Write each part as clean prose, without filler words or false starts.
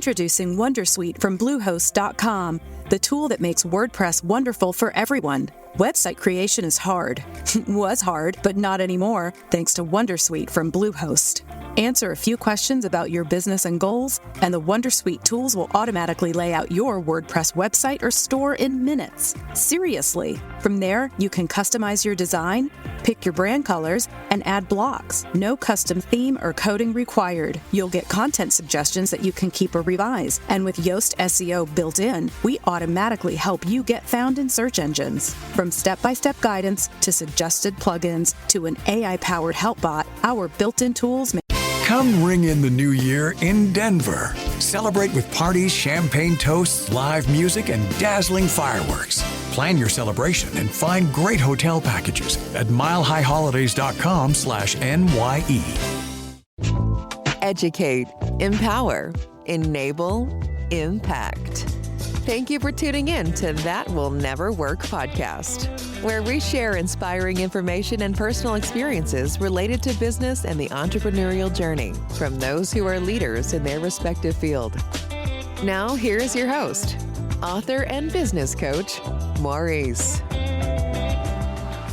Introducing Wondersuite from Bluehost.com, the tool that makes WordPress wonderful for everyone. Website creation is hard. Was hard, but not anymore, thanks to Wondersuite from Bluehost. Answer a few questions about your business and goals, and the Wondersuite tools will automatically lay out your WordPress website or store in minutes. Seriously. From there, you can customize your design, pick your brand colors, and add blocks. No custom theme or coding required. You'll get content suggestions that you can keep or revise. And with Yoast SEO built in, we automatically help you get found in search engines. From step-by-step guidance to suggested plugins to an AI-powered help bot, our built-in tools make... Come ring in the new year in Denver. Celebrate with parties, champagne toasts, live music, and dazzling fireworks. Plan your celebration and find great hotel packages at milehighholidays.com/NYE. Educate, empower, enable, impact. Thank you for tuning in to That Will Never Work podcast, where we share inspiring information and personal experiences related to business and the entrepreneurial journey from those who are leaders in their respective field. Now, here's your host, author and business coach, Maurice.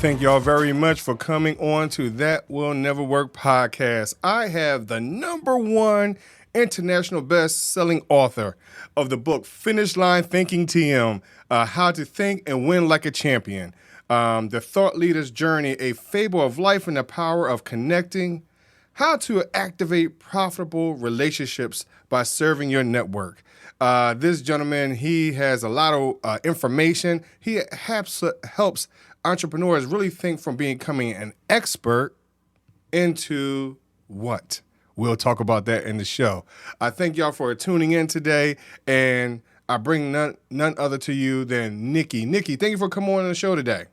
Thank y'all very much for coming on to That Will Never Work podcast. I have the #1 international best-selling author of the book Finish Line Thinking TM, How to Think and Win Like a Champion, The Thought Leader's Journey, A Fable of Life and the Power of Connecting, How to Activate Profitable Relationships by Serving Your Network. This gentleman, he has a lot of information. He helps entrepreneurs really think from becoming an expert into what? We'll talk about that in the show. I thank y'all for tuning in today, and I bring none other to you than Nicky. Nicky, thank you for coming on the show today.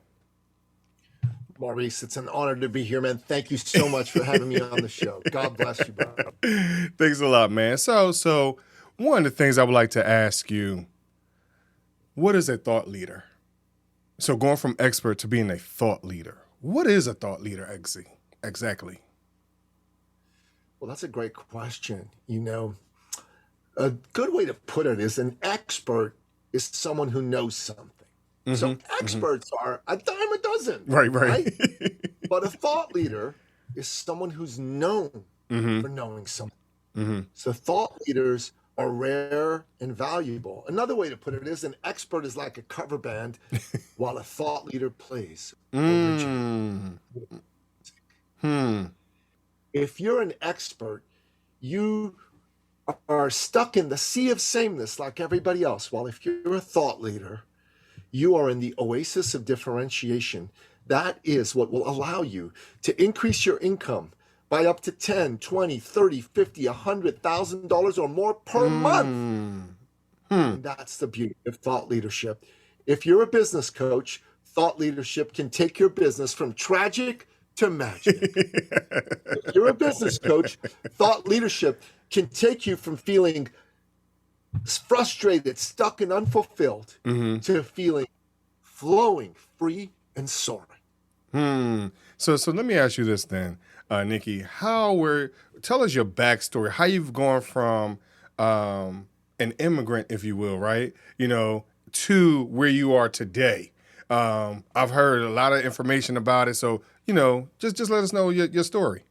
Maurice, it's an honor to be here, man. Thank you so much for having me on the show. God bless you, bro. Thanks a lot, man. So one of the things I would like to ask you, what is a thought leader? So going from expert to being a thought leader, what is a thought leader exactly? Well, that's a great question. You know, a good way to put it is an expert is someone who knows something. Mm-hmm, so experts are a dime a dozen. Right? But a thought leader is someone who's known for knowing something. Mm-hmm. So thought leaders are rare and valuable. Another way to put it is an expert is like a cover band while a thought leader plays. If you're an expert, you are stuck in the sea of sameness like everybody else. While if you're a thought leader, you are in the oasis of differentiation. That is what will allow you to increase your income by up to $10, $20, $30, $50, $100,000 or more per month. And that's the beauty of thought leadership. If you're a business coach, thought leadership can take your business from tragic to magic. If you're a business coach, thought leadership can take you from feeling frustrated, stuck and unfulfilled to feeling flowing, free and soaring. So let me ask you this then, Nicky. Tell us your backstory, how you've gone from an immigrant, if you will, right? You know, to where you are today. I've heard a lot of information about it, so just let us know your story.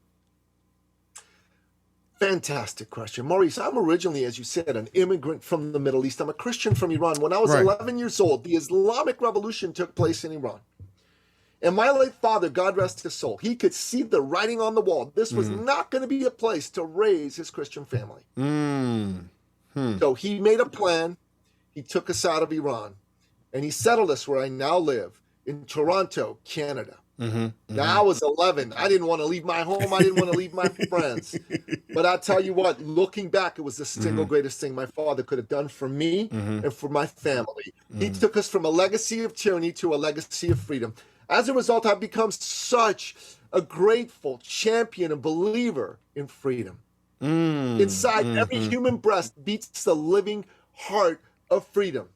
Fantastic question. Maurice, I'm originally, as you said, an immigrant from the Middle East. I'm a Christian from Iran. When I was 11 years old, the Islamic Revolution took place in Iran. And my late father, God rest his soul, he could see the writing on the wall. This was not going to be a place to raise his Christian family. So he made a plan. He took us out of Iran. And he settled us where I now live, in Toronto, Canada. Now I was 11. I didn't want to leave my home. I didn't want to leave my friends. But I'll tell you what, looking back, it was the single greatest thing my father could have done for me and for my family. He took us from a legacy of tyranny to a legacy of freedom. As a result, I've become such a grateful champion and believer in freedom. Inside every human breast beats the living heart of freedom.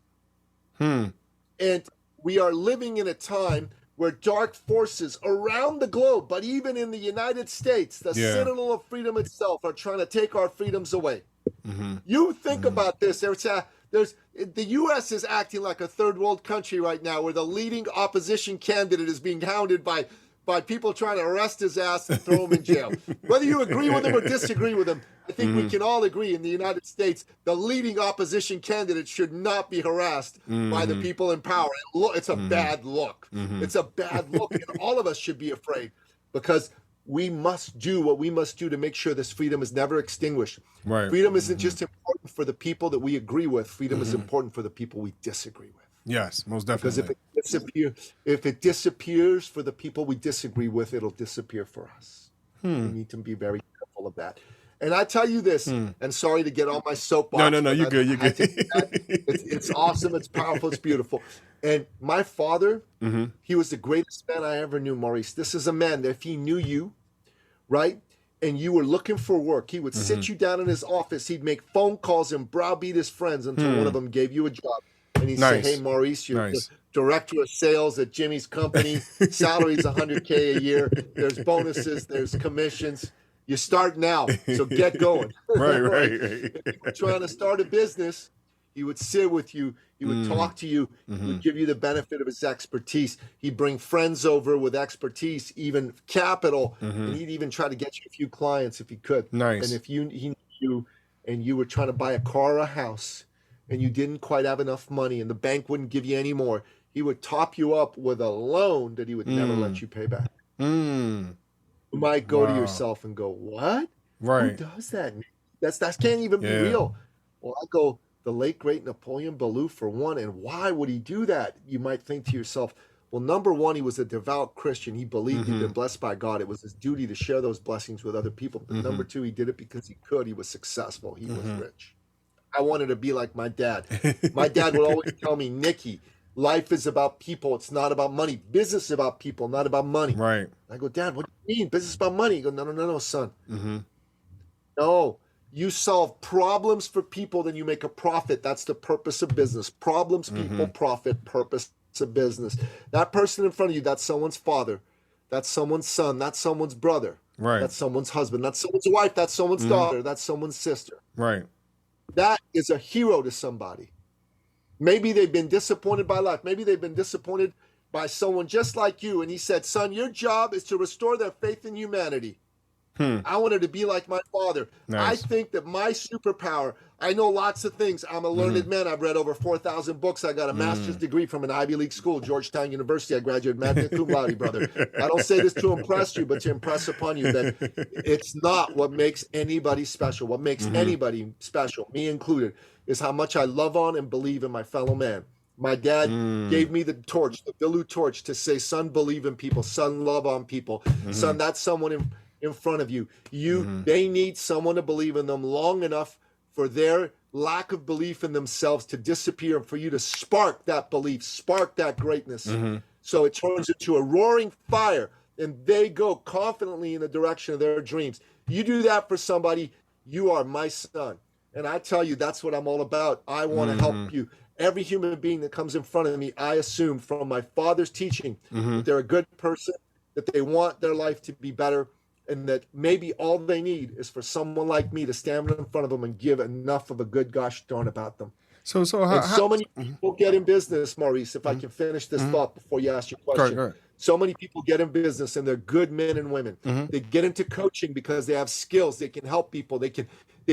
And we are living in a time where dark forces around the globe, but even in the United States, the citadel of freedom itself, are trying to take our freedoms away. You think about this. The U.S. is acting like a third world country right now, where the leading opposition candidate is being hounded by people trying to arrest his ass and throw him in jail. Whether you agree with him or disagree with him, I think we can all agree in the United States, the leading opposition candidate should not be harassed by the people in power. It's a bad look. It's a bad look, and all of us should be afraid, because we must do what we must do to make sure this freedom is never extinguished. Right. Freedom isn't just important for the people that we agree with. Freedom is important for the people we disagree with. Yes, most definitely. Because if it disappears for the people we disagree with, it'll disappear for us. We need to be very careful of that. And I tell you this, and sorry to get on my soapbox. No, you're good. You're good. It's awesome. It's powerful. It's beautiful. And my father, he was the greatest man I ever knew, Maurice. This is a man that if he knew you, right, and you were looking for work, he would sit you down in his office. He'd make phone calls and browbeat his friends until one of them gave you a job. And he'd say, hey, Maurice, you're the director of sales at Jimmy's company. Salary's $100K a year. There's bonuses. There's commissions. You start now, so get going. Right. If you were trying to start a business, he would sit with you. He would talk to you. He would give you the benefit of his expertise. He'd bring friends over with expertise, even capital, and he'd even try to get you a few clients if he could. Nice. And if he knew you and you were trying to buy a car or a house and you didn't quite have enough money and the bank wouldn't give you any more, he would top you up with a loan that he would never let you pay back. You might go to yourself and go, what? Right. Who does that? That can't even be real. Well, I go, the late, great Napoleon Billou, for one. And why would he do that? You might think to yourself, well, number one, he was a devout Christian. He believed he'd been blessed by God. It was his duty to share those blessings with other people. But number two, he did it because he could. He was successful. He was rich. I wanted to be like my dad. My dad would always tell me, Nicky, life is about people. It's not about money. Business is about people, not about money. Right. I go, Dad, what do you mean? Business is about money. He goes, no, son. No, you solve problems for people, then you make a profit. That's the purpose of business. Problems, people, profit, purpose of business. That person in front of you, that's someone's father. That's someone's son. That's someone's brother. Right. That's someone's husband. That's someone's wife. That's someone's daughter. That's someone's sister. Right. That is a hero to somebody. Maybe they've been disappointed by life. Maybe they've been disappointed by someone just like you. And he said, son, your job is to restore their faith in humanity. I wanted to be like my father. Nice. I think that my superpower, I know lots of things. I'm a learned man. I've read over 4,000 books. I got a master's degree from an Ivy League school, Georgetown University. I graduated magna cum laude, brother. I don't say this to impress you, but to impress upon you that it's not what makes anybody special. What makes anybody special, me included, is how much I love on and believe in my fellow man. My dad gave me the torch, the Billou torch, to say, son, believe in people. Son, love on people. Son, that's someone in front of you. They need someone to believe in them long enough for their lack of belief in themselves to disappear and for you to spark that belief, spark that greatness. So it turns into a roaring fire and they go confidently in the direction of their dreams. You do that for somebody, you are my son. And I tell you, that's what I'm all about. I want to help you. Every human being that comes in front of me, I assume from my father's teaching that they're a good person, that they want their life to be better, and that maybe all they need is for someone like me to stand in front of them and give enough of a good gosh darn about them. So many people get in business, Maurice, if I can finish this thought before you ask your question. Right. So many people get in business and they're good men and women. They get into coaching because they have skills. They can help people. They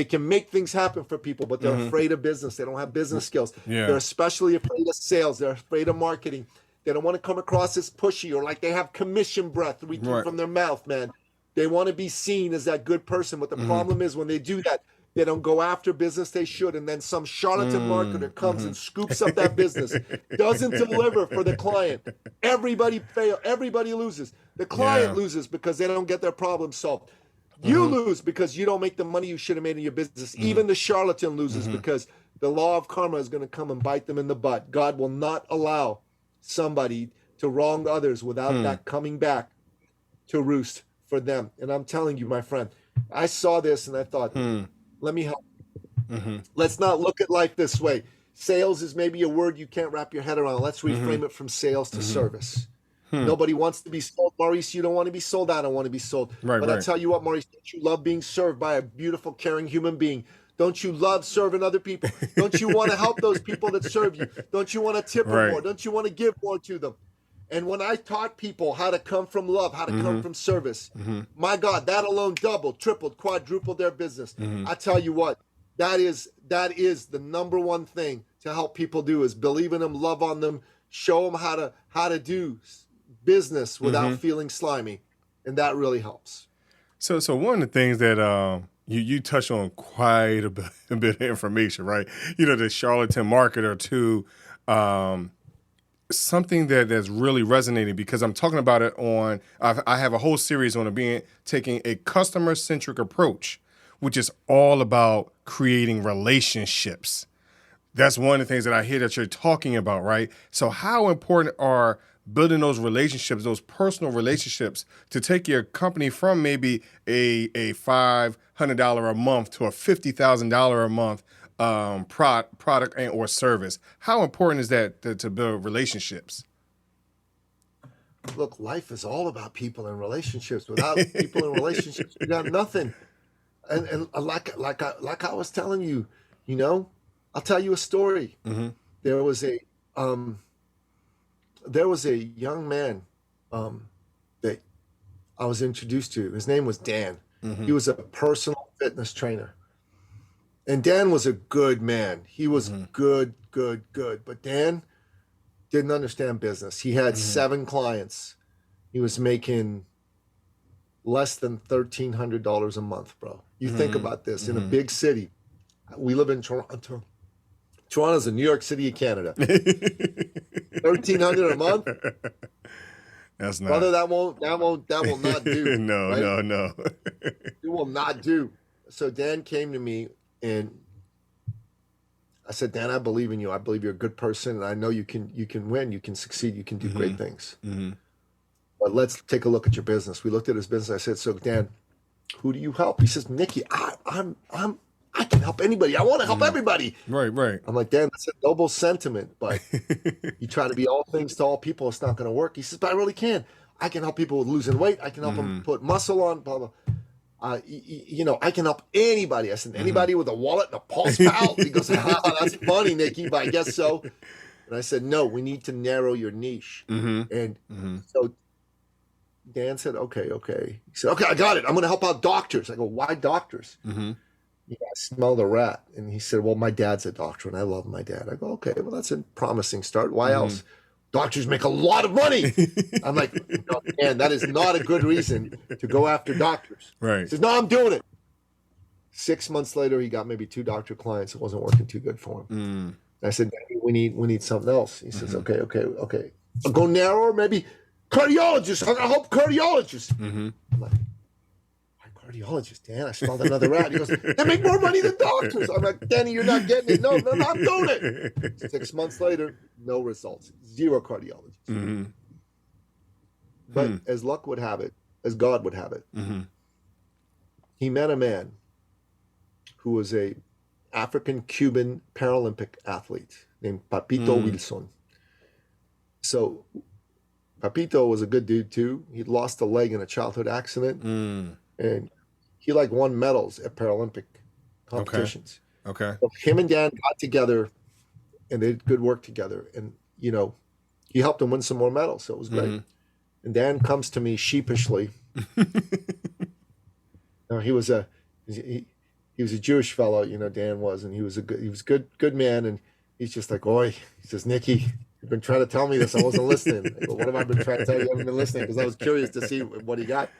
can make things happen for people, but they're afraid of business. They don't have business skills. They're especially afraid of sales. They're afraid of marketing. They don't want to come across as pushy or like they have commission breath reeking from their mouth, man. They want to be seen as that good person. But the problem is when they do that, they don't go after business they should. And then some charlatan marketer comes and scoops up that business, doesn't deliver for the client. Everybody fails. Everybody loses. The client loses because they don't get their problem solved. You lose because you don't make the money you should have made in your business. Even the charlatan loses because the law of karma is going to come and bite them in the butt. God will not allow somebody to wrong others without that coming back to roost for them. And I'm telling you, my friend, I saw this and I thought, let me help. Let's not look at life this way. Sales is maybe a word you can't wrap your head around. Let's reframe it from sales to service. Nobody wants to be sold. Maurice, you don't want to be sold. I don't want to be sold. But I tell you what, Maurice, don't you love being served by a beautiful, caring human being? Don't you love serving other people? Don't you want to help those people that serve you? Don't you want to tip them more? Don't you want to give more to them? And when I taught people how to come from love, how to come from service, my God, that alone doubled, tripled, quadrupled their business. I tell you what, that is the number one thing to help people do is believe in them, love on them, show them how to do business without feeling slimy, and that really helps. So one of the things that you touch on quite a bit of information, right? The charlatan marketer too. Something that's really resonating because I'm talking about it on. I have a whole series on taking a customer-centric approach, which is all about creating relationships. That's one of the things that I hear that you're talking about, right? So how important are building those relationships, those personal relationships, to take your company from maybe a $500 a month to a $50,000 a month product and or service? How important is that to build relationships? Look, life is all about people and relationships. Without people and relationships, you got nothing. And like I was telling you, I'll tell you a story. There was a young man that I was introduced to. His name was Dan. He was a personal fitness trainer. And Dan was a good man. He was good. But Dan didn't understand business. He had 7 clients. He was making less than $1,300 a month, bro. You think about this. In a big city. We live in Toronto. Toronto's the New York City of Canada. $1,300 a month? That's not. Brother, that will not do. No, right? no. It will not do. So Dan came to me and I said, Dan, I believe in you. I believe you're a good person, and I know you can win, you can succeed, you can do great things. But let's take a look at your business. We looked at his business. I said, so Dan, who do you help? He says, Nicky, I can help anybody. I want to help everybody. Right. I'm like, Dan, that's a noble sentiment, but you try to be all things to all people, it's not going to work. He says, but I really can. I can help people with losing weight. I can help them put muscle on, blah, blah. I can help anybody. I said, anybody with a wallet and a pulse pal? He goes, that's funny, Nicky, but I guess so. And I said, no, we need to narrow your niche. And so Dan said, okay. He said, okay, I got it. I'm going to help out doctors. I go, why doctors? I smelled a rat. And he said, well, my dad's a doctor and I love my dad. I go, okay, well, that's a promising start. Why else? Doctors make a lot of money. I'm like, no, man, that is not a good reason to go after doctors. Right. He says, no, I'm doing it. 6 months later, he got maybe 2 doctor clients. It wasn't working too good for him. I said, we need something else. He says, okay. I'll go narrower, maybe cardiologists. I'll help cardiologists. I'm like, why cardiologist, Dan? I smelled another rat. He goes, they make more money than doctors. I'm like, Danny, you're not getting it. No, I'm doing it. 6 months later, no results. 0 cardiologists. But as luck would have it, as God would have it, he met a man who was a African-Cuban Paralympic athlete named Papito Wilson. So Papito was a good dude too. He'd lost a leg in a childhood accident, and he won medals at Paralympic competitions. Okay. So him and Dan got together, and they did good work together. And he helped him win some more medals, so it was great. And Dan comes to me sheepishly. He was a Jewish fellow, Dan was, and he was good man, and he's just like, oi, he says, Nicky, you've been trying to tell me this, I wasn't listening. I go, what have I been trying to tell you? I haven't been listening, because I was curious to see what he got.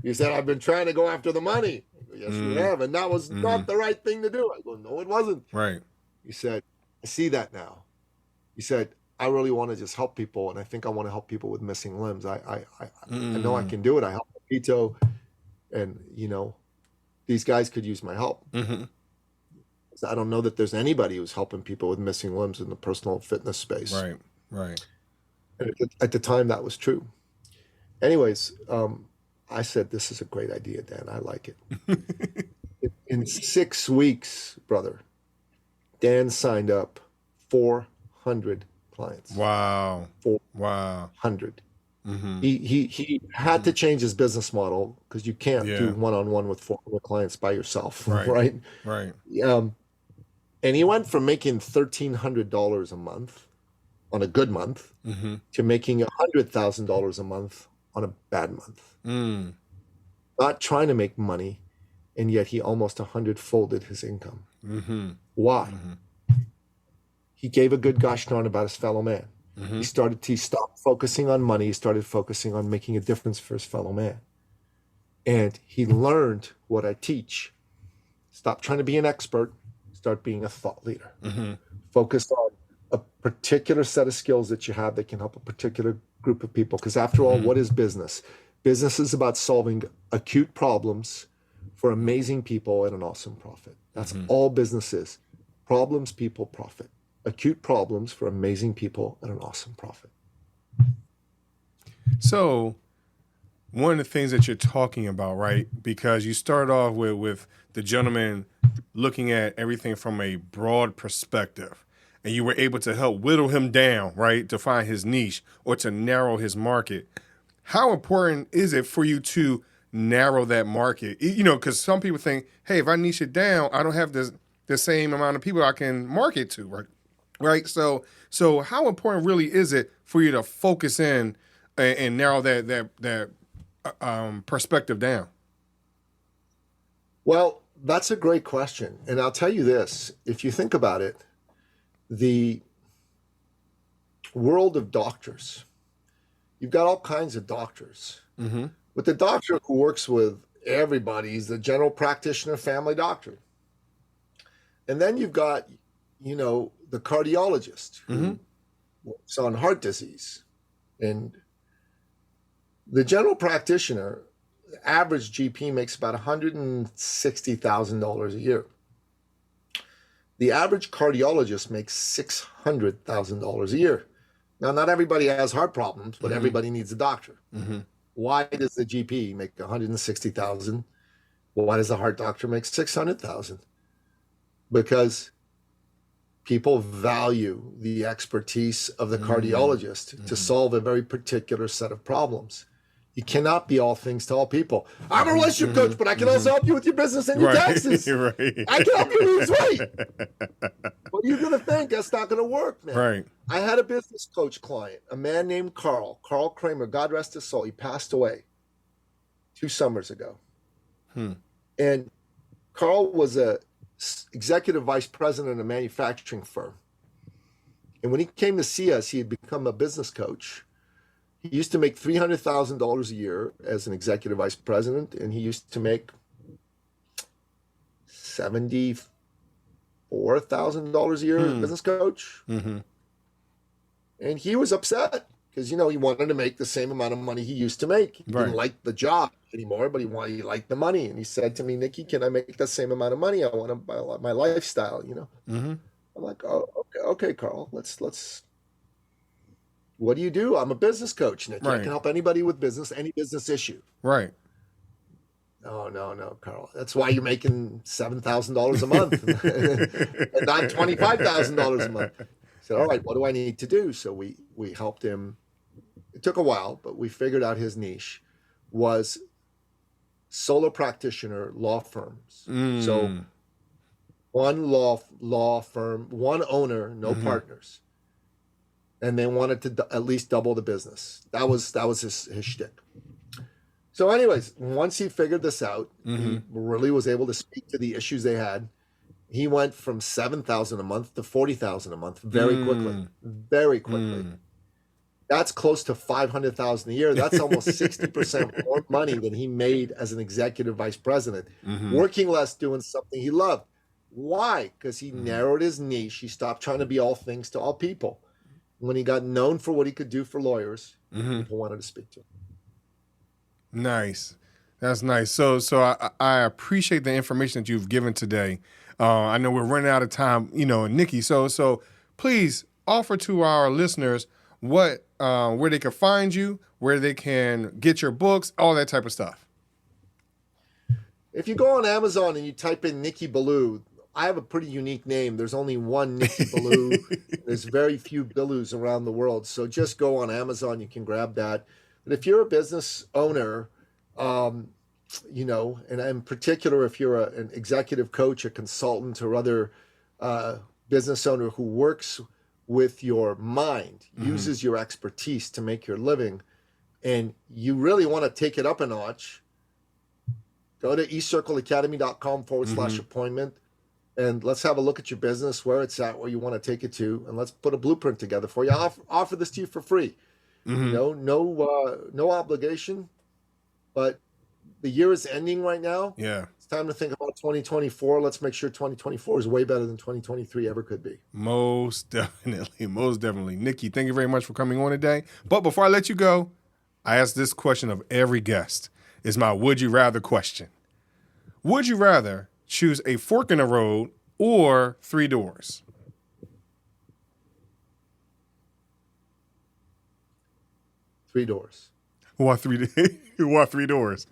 He said, I've been trying to go after the money. I go, yes, you have, and that was not the right thing to do. I go, no, it wasn't. Right. He said, I see that now. He said, I really want to just help people, and I think I want to help people with missing limbs. I know I can do it. I help Pito, and these guys could use my help. So I don't know that there's anybody who's helping people with missing limbs in the personal fitness space. Right. And at the time, that was true. Anyways, I said, this is a great idea, Dan. I like it. In 6 weeks, brother, Dan signed up 400 clients. Wow. 400. He had to change his business model because you can't do one-on-one with 400 clients by yourself, right? Right. And he went from making $1,300 a month on a good month to making $100,000 a month on a bad month. Not trying to make money, and yet he almost 100-folded his income. Why? He gave a good gosh darn about his fellow man. He stopped focusing on money. He started focusing on making a difference for his fellow man. And he learned what I teach. Stop trying to be an expert. Start being a thought leader. Focus on a particular set of skills that you have that can help a particular group of people. Because after all, what is business? Business is about solving acute problems for amazing people at an awesome profit. That's all business is. Problems, people, profit. Acute problems for amazing people at an awesome profit. So one of the things that you're talking about, right? Because you start off with the gentleman looking at everything from a broad perspective, and you were able to help whittle him down, right, to find his niche or to narrow his market. How important is it for you to narrow that market? You know, because some people think, hey, if I niche it down, I don't have the same amount of people I can market to, right? Right. So how important really is it for you to focus in and narrow that perspective down? Well, that's a great question. And I'll tell you this, if you think about it, the world of doctors, you've got all kinds of doctors. But the doctor who works with everybody is the general practitioner, family doctor. And then you've got, you know, the cardiologist who works on heart disease. And the general practitioner, the average GP makes about $160,000 a year. The average cardiologist makes $600,000 a year. Now, not everybody has heart problems, but everybody needs a doctor. Why does the GP make $160,000? Why does the heart doctor make $600,000? Because people value the expertise of the cardiologist to solve a very particular set of problems. You cannot be all things to all people. I'm a relationship coach, but I can also help you with your business and your taxes. I can help you lose weight. But you're going to think that's not going to work, man. Right. I had a business coach client, a man named Carl Kramer, God rest his soul. He passed away 2 summers ago. And Carl was a executive vice president of a manufacturing firm. And when he came to see us, he had become a business coach. He used to make $300,000 a year as an executive vice president, and he used to make $74,000 a year as a business coach. And he was upset because, you know, he wanted to make the same amount of money he used to make. He didn't like the job anymore, but he liked the money. And he said to me, Nicky, can I make the same amount of money? I want to buy my lifestyle, you know? I'm like, oh, okay, Carl, let's. What do you do? I'm a business coach, Nicky. I can help anybody with business, any business issue. Right. No, Carl. That's why you're making $7,000 a month and not $25,000 a month. I said, all right, what do I need to do? So we helped him. It took a while, but we figured out his niche was solo practitioner law firms. So one law firm, one owner, no partners. And they wanted to at least double the business. That was his shtick. So anyways, once he figured this out, he really was able to speak to the issues they had. He went from $7,000 a month to $40,000 a month very quickly. That's close to $500,000 a year. That's almost 60% more money than he made as an executive vice president, working less, doing something he loved. Why? Because he narrowed his niche. He stopped trying to be all things to all people. When he got known for what he could do for lawyers, people wanted to speak to him. Nice. That's nice. So I appreciate the information that you've given today. I know we're running out of time, you know, Nicky. So please offer to our listeners where they can find you, where they can get your books, all that type of stuff. If you go on Amazon and you type in Nicky Billou, I have a pretty unique name. There's only one Nicky Billou. There's very few Billous around the world. So just go on Amazon. You can grab that. that if you're a business owner, you know, and in particular, if you're an executive coach, a consultant, or other business owner who works with your mind, uses your expertise to make your living, and you really want to take it up a notch, go to eCircleAcademy.com/appointment, and let's have a look at your business, where it's at, where you want to take it to, and let's put a blueprint together for you. Offer this to you for free. You know, no obligation, but the year is ending right now. Yeah. It's time to think about 2024. Let's make sure 2024 is way better than 2023 ever could be. Most definitely. Most definitely. Nicky, thank you very much for coming on today. But before I let you go, I ask this question of every guest. It's my would you rather question. Would you rather choose a fork in the road or 3 doors? 3 doors. Why 3 doors?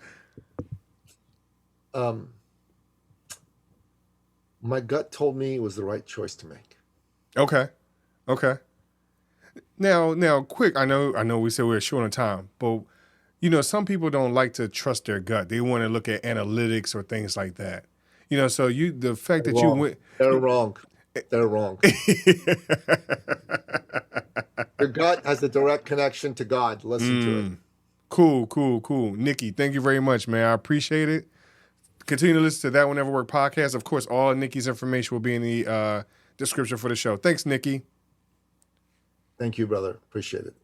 My gut told me it was the right choice to make. Okay. Now, quick. I know. We said we're short on time, but you know, some people don't like to trust their gut. They want to look at analytics or things like that. You know, so the fact that you went, they're wrong. They're wrong. Your gut has a direct connection to God. Listen to it. Cool. Nicky, thank you very much, man. I appreciate it. Continue to listen to That Will Never Work podcast. Of course, all Nicky's information will be in the description for the show. Thanks, Nicky. Thank you, brother. Appreciate it.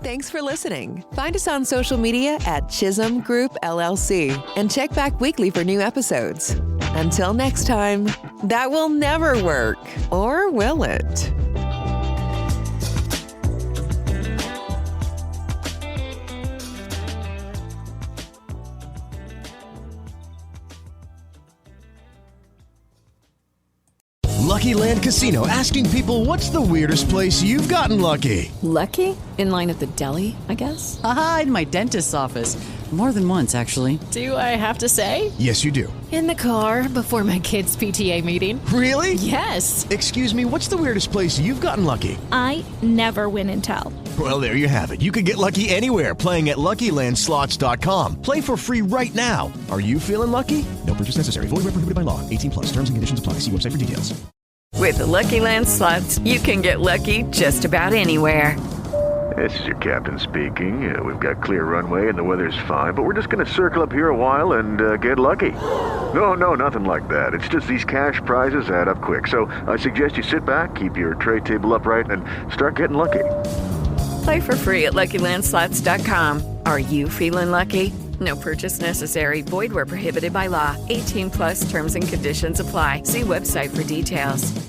Thanks for listening. Find us on social media at Chisholm Group LLC and check back weekly for new episodes. Until next time, that will never work, or will it? Lucky Land Casino, asking people, what's the weirdest place you've gotten lucky? Lucky? In line at the deli, I guess? Aha, in my dentist's office. More than once, actually. Do I have to say? Yes, you do. In the car before my kids' PTA meeting. Really? Yes. Excuse me, what's the weirdest place you've gotten lucky? I never win and tell. Well, there you have it. You can get lucky anywhere, playing at LuckyLandSlots.com. Play for free right now. Are you feeling lucky? No purchase necessary. Void where prohibited by law. 18+. Terms and conditions apply. See website for details. With the Lucky Land Slots, you can get lucky just about anywhere. This is your captain speaking. We've got clear runway and the weather's fine, but we're just going to circle up here a while and get lucky. No, nothing like that. It's just these cash prizes add up quick. So I suggest you sit back, keep your tray table upright, and start getting lucky. Play for free at LuckyLandSlots.com. Are you feeling lucky? No purchase necessary. Void where prohibited by law. 18+ terms and conditions apply. See website for details.